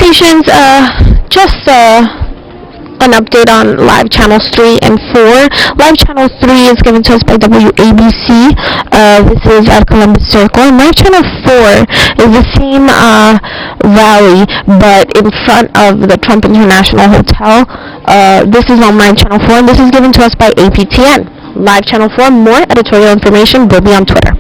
patients, just an update on live channels 3 and 4. Live channel 3 is given to us by WABC. This is at Columbus Circle. And live channel 4 is the same rally, but in front of the Trump International Hotel. This is on live channel 4, and this is given to us by APTN. Live channel 4, more editorial information will be on Twitter.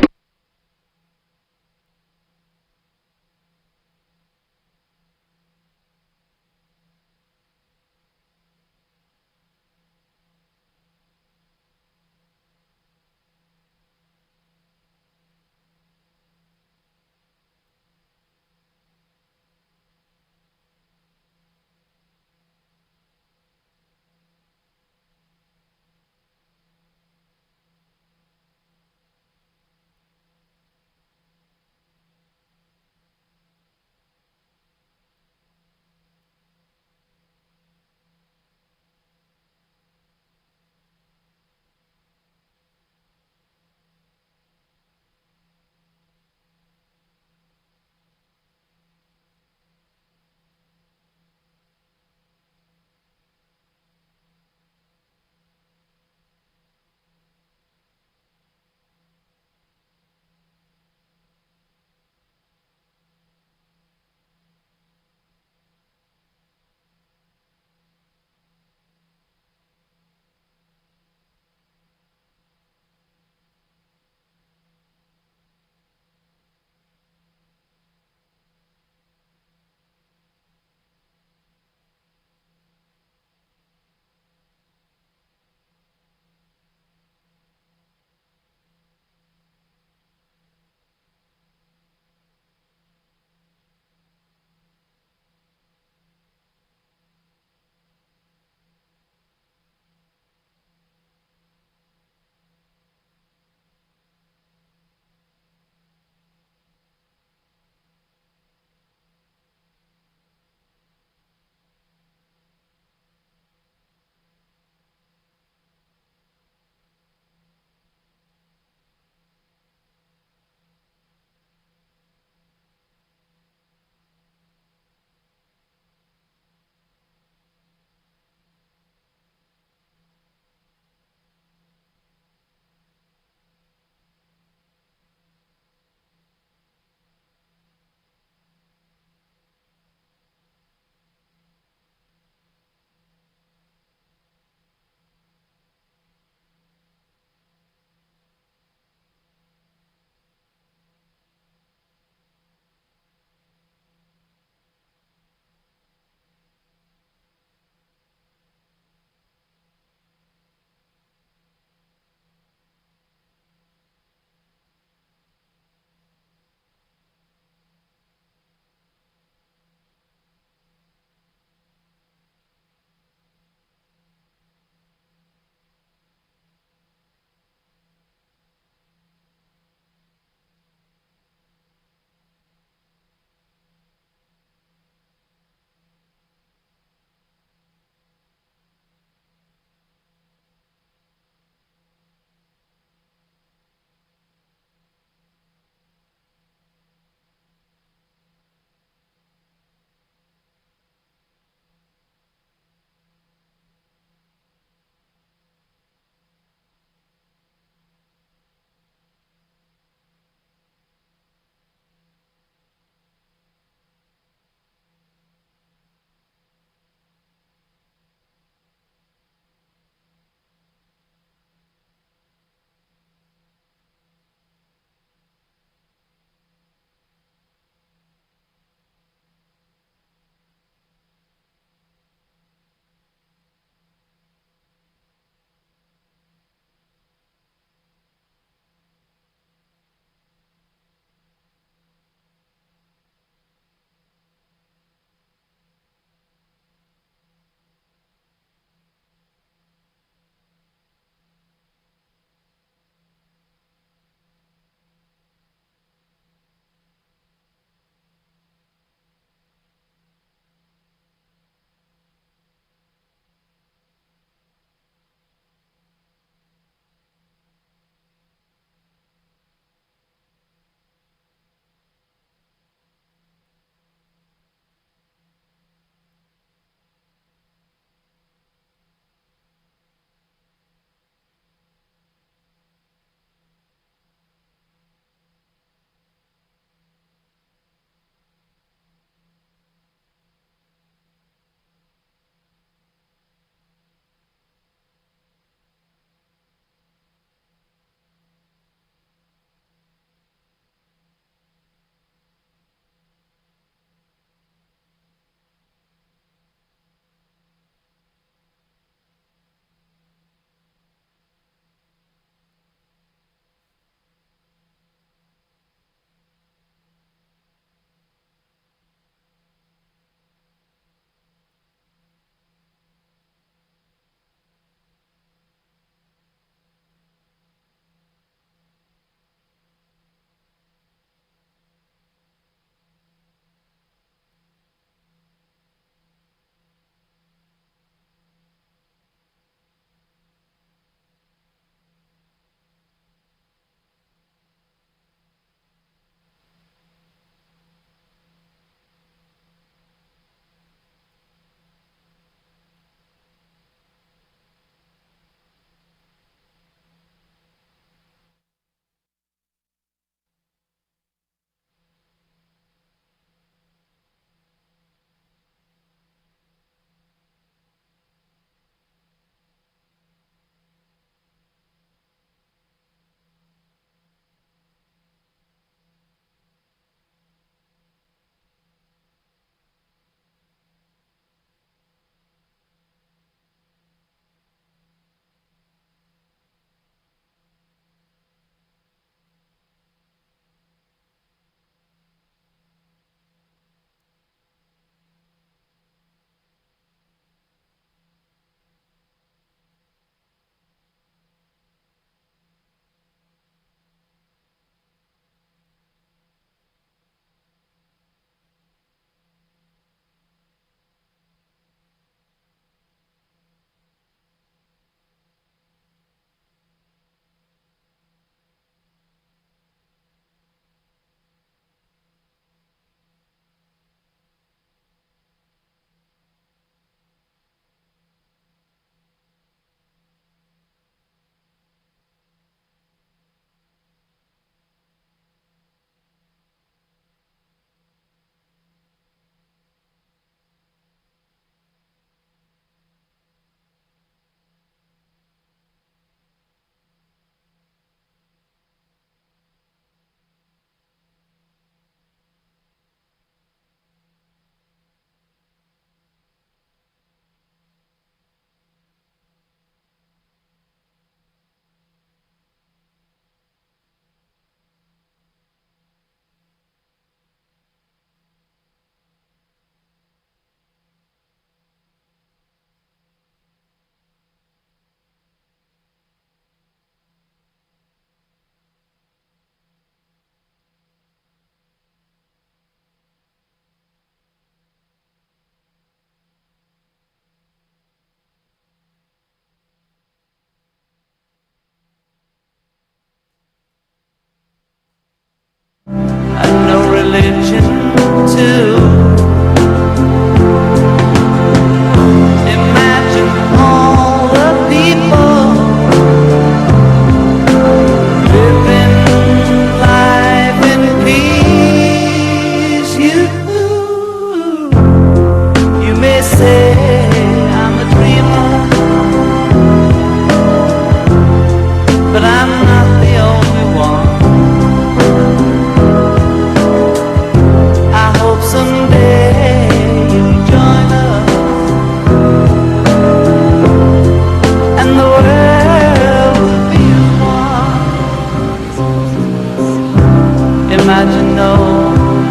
imagine no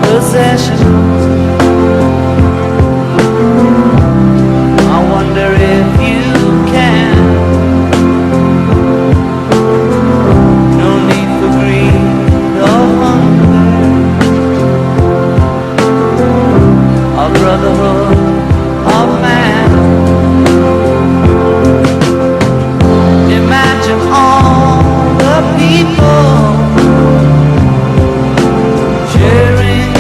possessions. I wonder if you can. No need for greed or hunger, or brotherhood of man. Imagine all the people sharing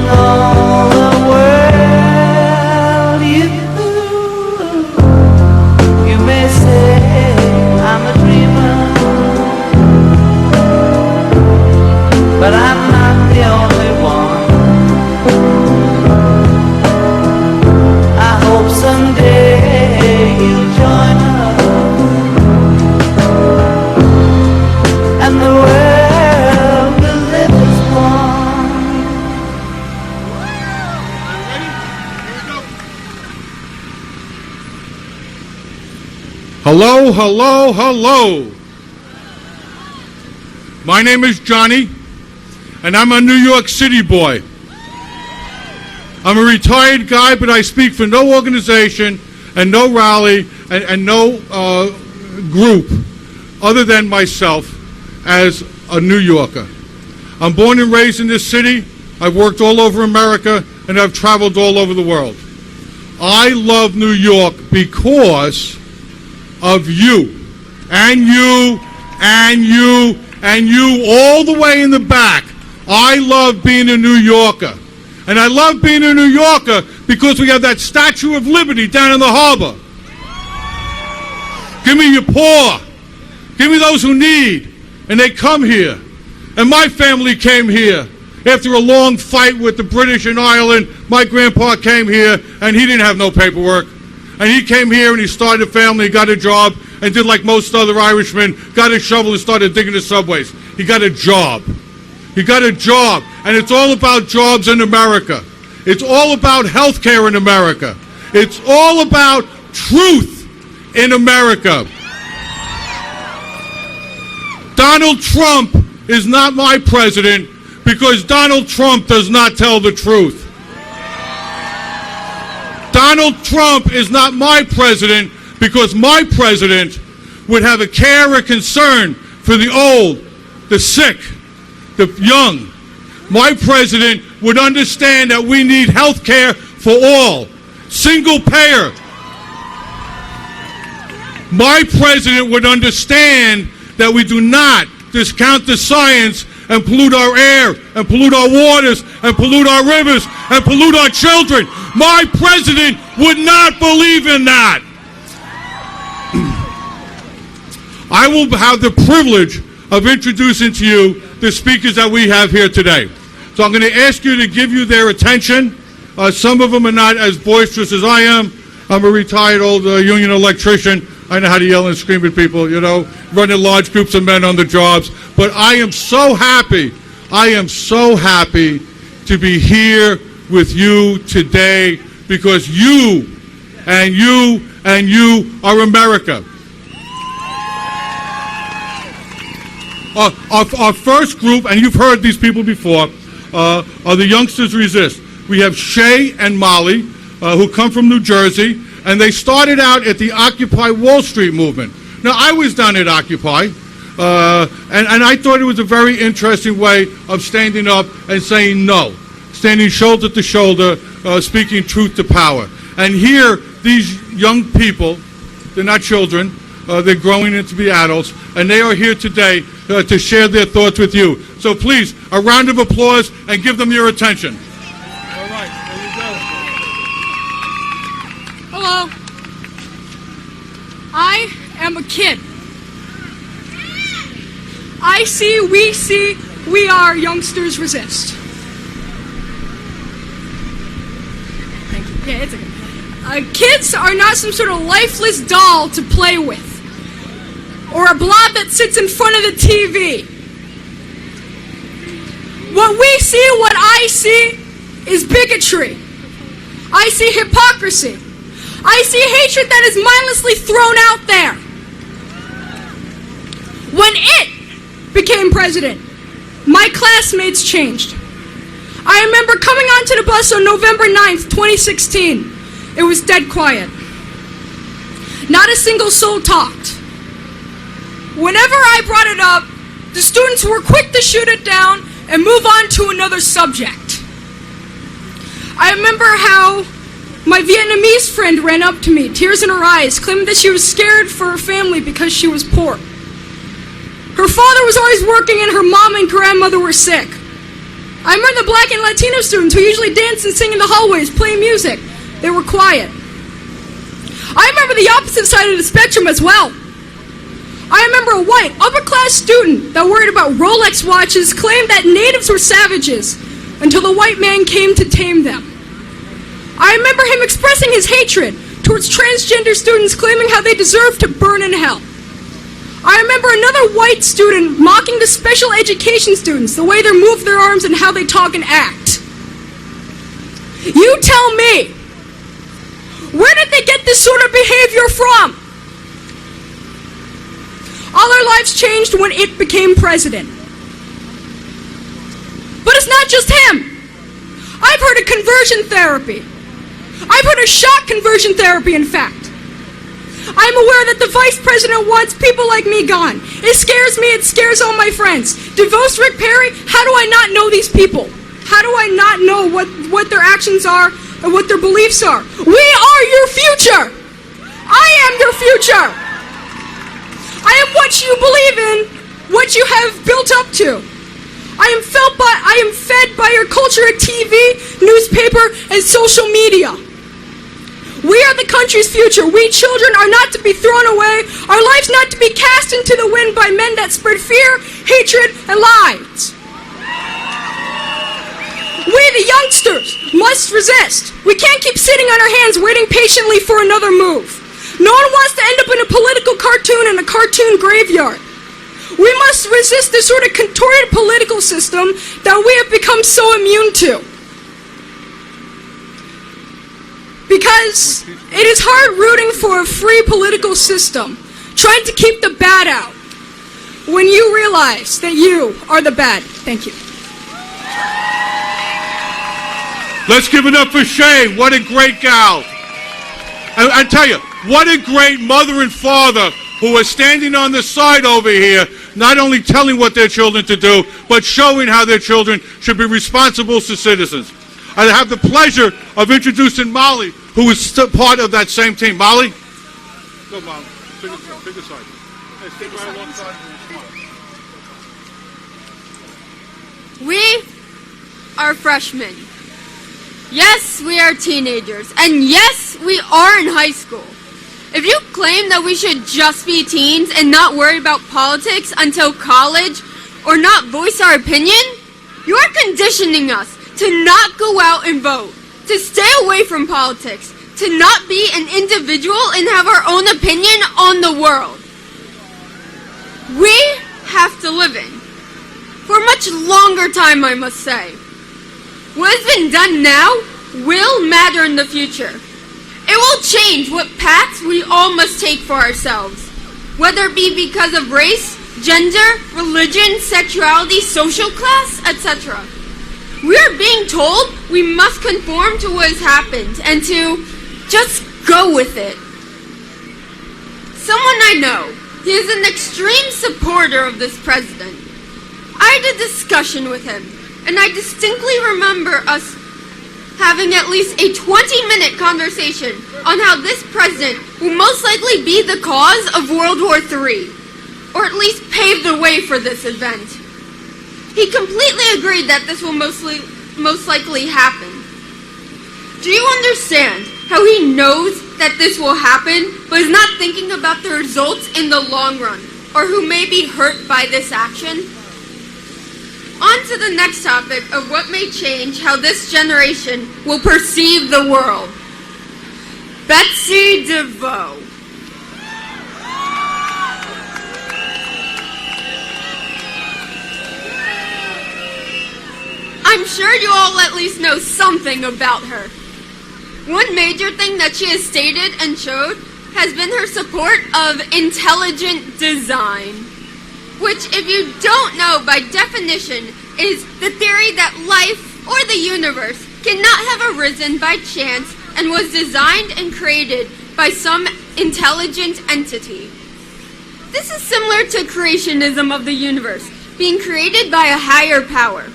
all the world. You may say I'm a dreamer, but I'm not the only one. I hope someday you'll join us, and the world will live as one. Hello, hello, hello. My name is Johnny, and I'm a New York City boy. I'm a retired guy, but I speak for no organization and no rally and no group other than myself as a New Yorker. I'm born and raised in this city. I've worked all over America, and I've traveled all over the world. I love New York because of you, and you, and you, and you, all the way in the back. I love being a New Yorker. And I love being a New Yorker because we have that Statue of Liberty down in the harbor. Give me your poor. Give me those who need. And they come here. And my family came here. After a long fight with the British in Ireland, my grandpa came here, and he didn't have no paperwork. And he came here and he started a family, got a job, and did like most other Irishmen, got a shovel and started digging the subways. He got a job. He got a job, and it's all about jobs in America. It's all about health care in America. It's all about truth in America. Donald Trump is not my president because Donald Trump does not tell the truth. Donald Trump is not my president because my president would have a care and concern for the old, the sick, the young. My president would understand that we need health care for all, single payer. My president would understand that we do not discount the science and pollute our air and pollute our waters and pollute our rivers and pollute our children. My president would not believe in that. I will have the privilege of introducing to you the speakers that we have here today. So I'm going to ask you to give you their attention. Some of them are not as boisterous as I am. I'm a retired old union electrician. I know how to yell and scream at people, you know, running large groups of men on the jobs. But I am so happy to be here with you today because you and you and you are America. Our first group, and you've heard these people before, are the Youngsters Resist. We have Shay and Molly, who come from New Jersey, and they started out at the Occupy Wall Street movement. Now, I was down at Occupy, and I thought it was a very interesting way of standing up and saying no, standing shoulder to shoulder, speaking truth to power. And here, these young people, they're not children, they're growing into be adults, and they are here today to share their thoughts with you. So please, a round of applause and give them your attention. All right, there you go. Hello. I am a kid. I see, we are Youngsters Resist. Thank you. Yeah, it's okay. Kids are not some sort of lifeless doll to play with, or a blob that sits in front of the TV. What we see, what I see, is bigotry. I see hypocrisy. I see hatred that is mindlessly thrown out there. When it became president, my classmates changed. I remember coming onto the bus on November 9th, 2016. It was dead quiet. Not a single soul talked. Whenever I brought it up, the students were quick to shoot it down and move on to another subject. I remember how my Vietnamese friend ran up to me, tears in her eyes, claiming that she was scared for her family because she was poor. Her father was always working and her mom and grandmother were sick. I remember the black and Latino students who usually dance and sing in the hallways, play music. They were quiet. I remember the opposite side of the spectrum as well. I remember a white, upper-class student that worried about Rolex watches claimed that natives were savages until the white man came to tame them. I remember him expressing his hatred towards transgender students claiming how they deserve to burn in hell. I remember another white student mocking the special education students, the way they move their arms and how they talk and act. You tell me, where did they get this sort of behavior from? All our lives changed when it became president. But it's not just him. I've heard of conversion therapy. I've heard of shock conversion therapy, in fact. I'm aware that the vice president wants people like me gone. It scares me, it scares all my friends. Divorce Rick Perry, how do I not know these people? How do I not know what their actions are and what their beliefs are? We are your future. I am your future. I am what you believe in, what you have built up to. I am fed by your culture of TV, newspaper, and social media. We are the country's future. We children are not to be thrown away. Our lives not to be cast into the wind by men that spread fear, hatred, and lies. We, the youngsters, must resist. We can't keep sitting on our hands waiting patiently for another move. No one wants to end up in a political cartoon in a cartoon graveyard. We must resist this sort of contorted political system that we have become so immune to. Because it is hard rooting for a free political system, trying to keep the bad out, when you realize that you are the bad. Thank you. Let's give it up for Shay. What a great gal. I tell you, what a great mother and father who are standing on the side over here, not only telling what their children to do, but showing how their children should be responsible citizens. I have the pleasure of introducing Molly, who is still part of that same team. Molly? Go, Molly. Bigger side. Hey, stay right alongside. We are freshmen. Yes, we are teenagers. And yes, we are in high school. If you claim that we should just be teens and not worry about politics until college or not voice our opinion, you are conditioning us to not go out and vote, to stay away from politics, to not be an individual and have our own opinion on the world. We have to live in. For a much longer time, I must say. What has been done now will matter in the future. It will change what paths we all must take for ourselves, whether it be because of race, gender, religion, sexuality, social class, etc. We are being told we must conform to what has happened and to just go with it. Someone I know, he is an extreme supporter of this president. I had a discussion with him, and I distinctly remember us having at least a 20-minute conversation on how this president will most likely be the cause of World War III, or at least pave the way for this event. He completely agreed that this will most likely happen. Do you understand how he knows that this will happen, but is not thinking about the results in the long run, or who may be hurt by this action? On to the next topic of what may change how this generation will perceive the world. Betsy DeVoe. I'm sure you all at least know something about her. One major thing that she has stated and showed has been her support of intelligent design. which, if you don't know, by definition, is the theory that life or the universe cannot have arisen by chance and was designed and created by some intelligent entity. This is similar to creationism of the universe, being created by a higher power.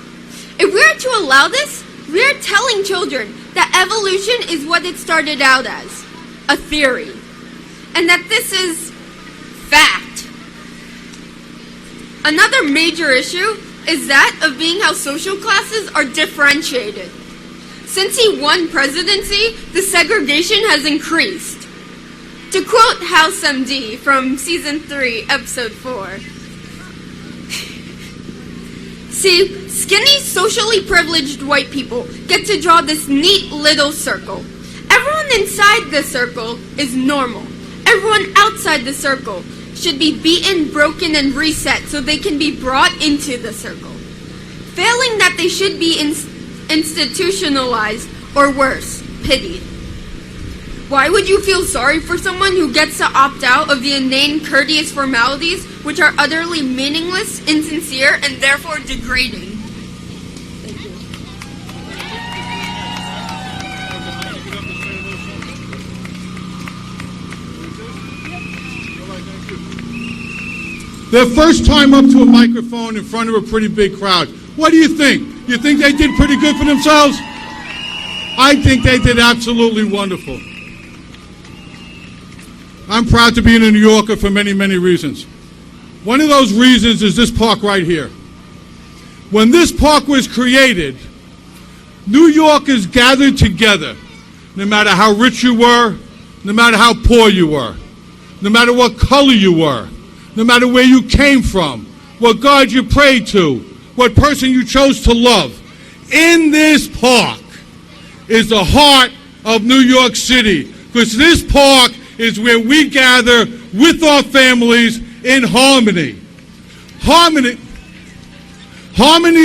If we are to allow this, we are telling children that evolution is what it started out as, a theory, and that this is fact. Another major issue is that of being how social classes are differentiated. Since he won presidency, the segregation has increased. To quote House MD from Season 3, Episode 4, see, skinny, socially privileged white people get to draw this neat little circle. Everyone inside the circle is normal. Everyone outside the circle should be beaten, broken, and reset so they can be brought into the circle. Failing that, they should be institutionalized, or worse, pitied. Why would you feel sorry for someone who gets to opt out of the inane, courteous formalities which are utterly meaningless, insincere, and therefore degrading? Thank you. Their first time up to a microphone in front of a pretty big crowd. What do you think? You think they did pretty good for themselves? I think they did absolutely wonderful. I'm proud to be a New Yorker for many, many reasons. One of those reasons is this park right here. When this park was created, New Yorkers gathered together, no matter how rich you were, no matter how poor you were, no matter what color you were, no matter where you came from, what God you prayed to, what person you chose to love. In this park is the heart of New York City, because this park is where we gather with our families in harmony. Harmony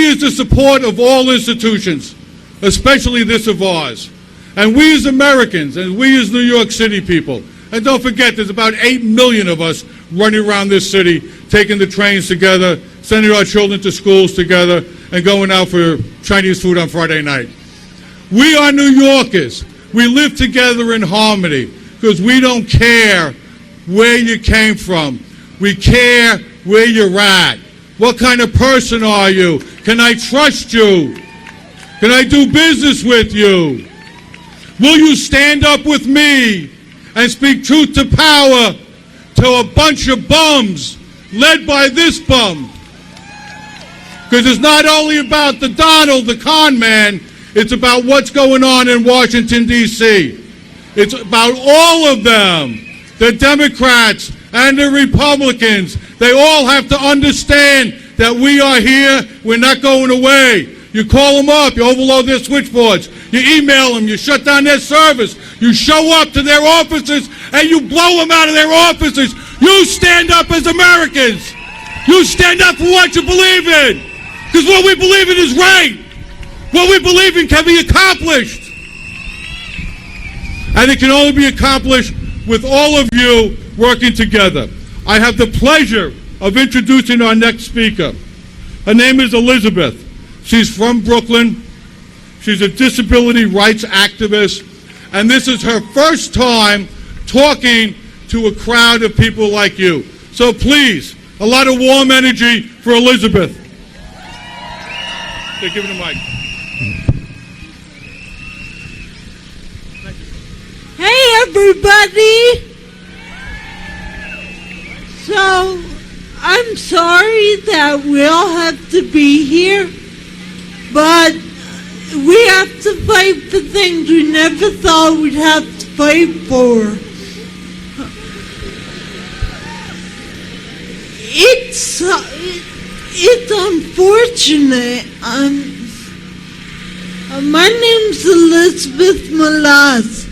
is the support of all institutions, especially this of ours. And we as Americans, and we as New York City people, and don't forget, there's about 8 million of us running around this city, taking the trains together, sending our children to schools together, and going out for Chinese food on Friday night. We are New Yorkers. We live together in harmony because we don't care where you came from. We care where you're at. What kind of person are you? Can I trust you? Can I do business with you? Will you stand up with me and speak truth to power to a bunch of bums led by this bum? Because it's not only about the Donald, the con man, it's about what's going on in Washington, D.C. It's about all of them, the Democrats and the Republicans. They all have to understand that we are here, we're not going away. You call them up, you overload their switchboards, you email them, you shut down their service, you show up to their offices and you blow them out of their offices. You stand up as Americans. You stand up for what you believe in. Because what we believe in is right. What we believe in can be accomplished. And it can only be accomplished with all of you working together. I have the pleasure of introducing our next speaker. Her name is Elizabeth. She's from Brooklyn. She's a disability rights activist. And this is her first time talking to a crowd of people like you. So please, a lot of warm energy for Elizabeth. Okay, give her the mic. Hey everybody! So, I'm sorry that we all have to be here, but we have to fight for things we never thought we'd have to fight for. It's unfortunate. My name's Elizabeth Malaz.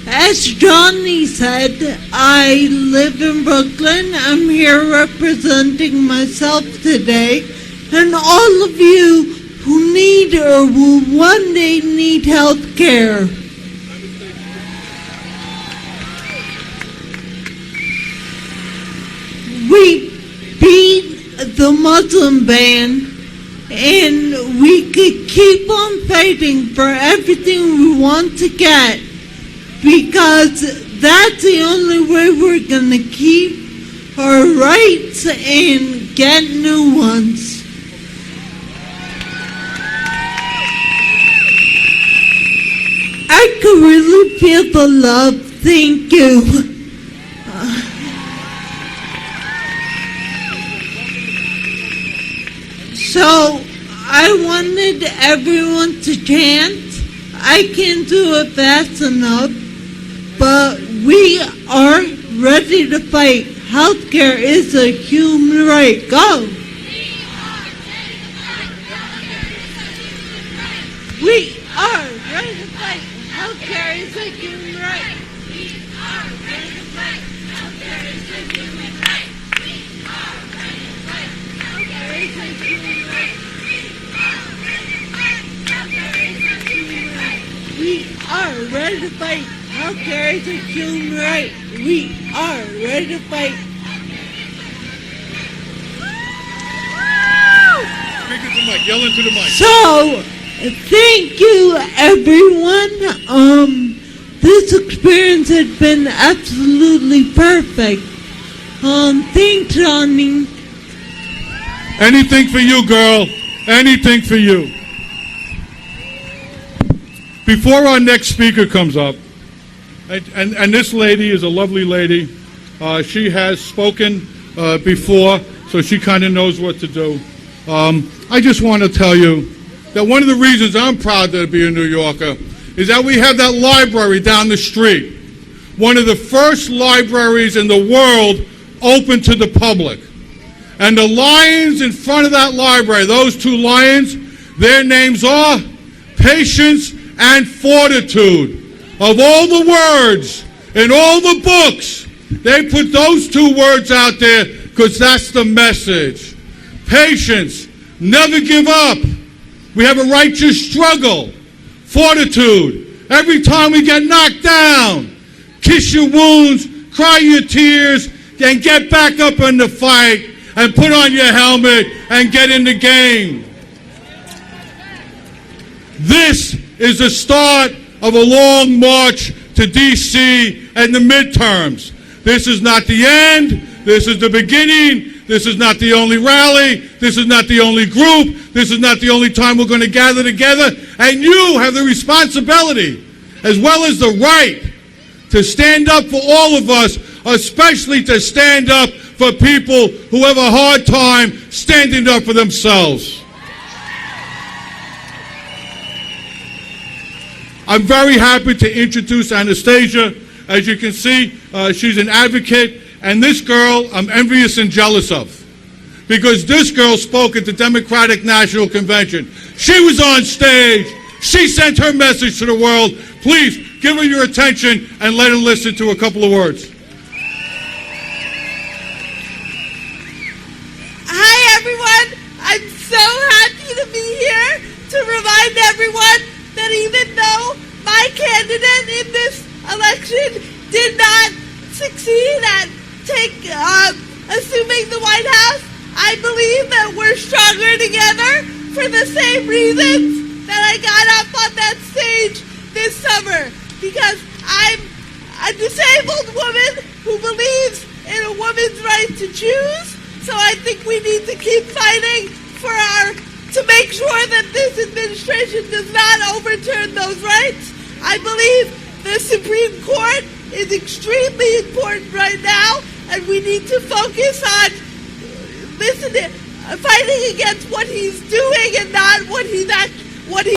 As Johnny said, I live in Brooklyn. I'm here representing myself today, and all of you who need or will one day need health care. We beat the Muslim ban, and we could keep on fighting for everything we want to get, because that's the only way we're going to keep our rights and get new ones. I could really feel the love. Thank you. So, I wanted everyone to chant. I can't do it fast enough, but we are ready to fight. Healthcare is a human right. Go! We are ready to fight. Healthcare is a human right. We are ready to fight. Healthcare is a human right. We are ready to fight. Healthcare is a human right. We are ready to fight. Healthcare is a human right. We are ready to fight. Speak into the mic. Yell into the mic. So, thank you, everyone. This experience has been absolutely perfect. Thanks, Johnny. Anything for you, girl. Anything for you. Before our next speaker comes up, and this lady is a lovely lady. She has spoken before, so she kind of knows what to do. I just want to tell you that one of the reasons I'm proud to be a New Yorker is that we have that library down the street. One of the first libraries in the world open to the public. And the lions in front of that library, those two lions, their names are Patience and Fortitude. Of all the words in all the books, they put those two words out there because that's the message. Patience, never give up. We have a righteous struggle. Fortitude, every time we get knocked down, kiss your wounds, cry your tears, and get back up in the fight and put on your helmet and get in the game. This is the start of a long march to D.C. and the midterms. This is not the end. This is the beginning. This is not the only rally. This is not the only group. This is not the only time we're going to gather together. And you have the responsibility, as well as the right, to stand up for all of us, especially to stand up for people who have a hard time standing up for themselves. I'm very happy to introduce Anastasia. As you can see, she's an advocate, and this girl I'm envious and jealous of, because this girl spoke at the Democratic National Convention. She was on stage. She sent her message to the world. Please give her your attention and let her listen to a couple of words. Hi, everyone. I'm so happy to be here to remind everyone that even though my candidate in this election did not succeed at assuming the White House, I believe that we're stronger together for the same reasons that I got up on that stage this summer. Because I'm a disabled woman who believes in a woman's right to choose. So I think we need to keep fighting to make sure that this administration does not overturn those rights. I believe the Supreme Court is extremely important right now, and we need to focus on fighting against what he's doing and not what he